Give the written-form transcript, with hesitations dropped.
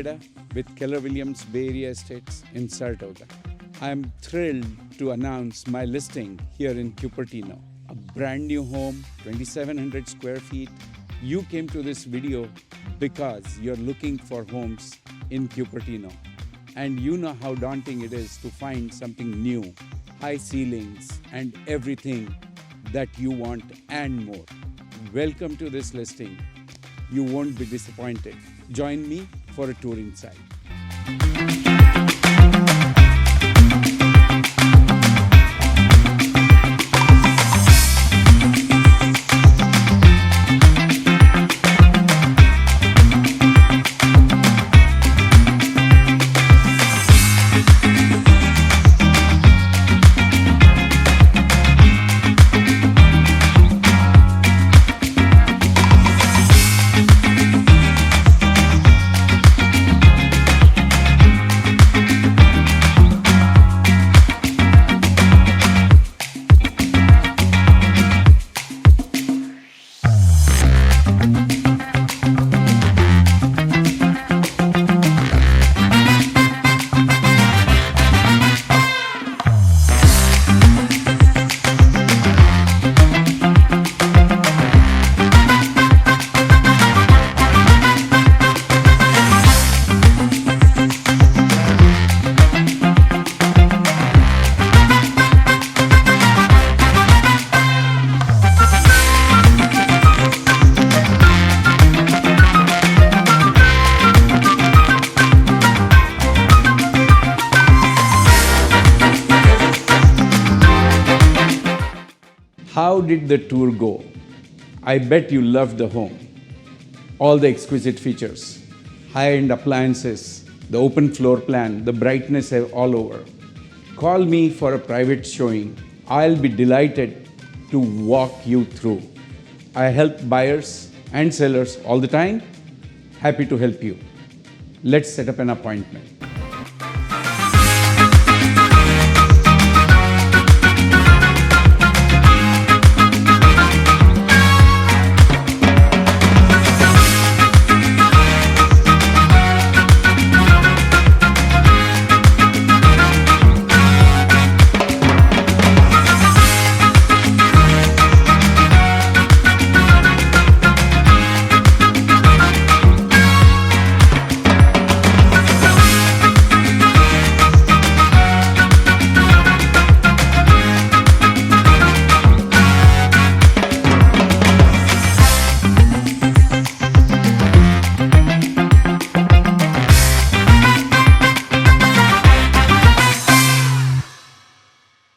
Nevada with Keller Williams Bay Area Estates in Saratoga. I am thrilled to announce my listing here in Cupertino. A brand new home, 2,700 square feet. You came to this video because you're looking for homes in Cupertino. And you know how daunting it is to find something new, high ceilings, and everything that you want and more. Welcome to this listing. You won't be disappointed. Join me for a tour inside. How did the tour go? I bet you loved the home. All the exquisite features, high-end appliances, the open floor plan, the brightness all over. Call me for a private showing. I'll be delighted to walk you through. I help buyers and sellers all the time. Happy to help you. Let's set up an appointment.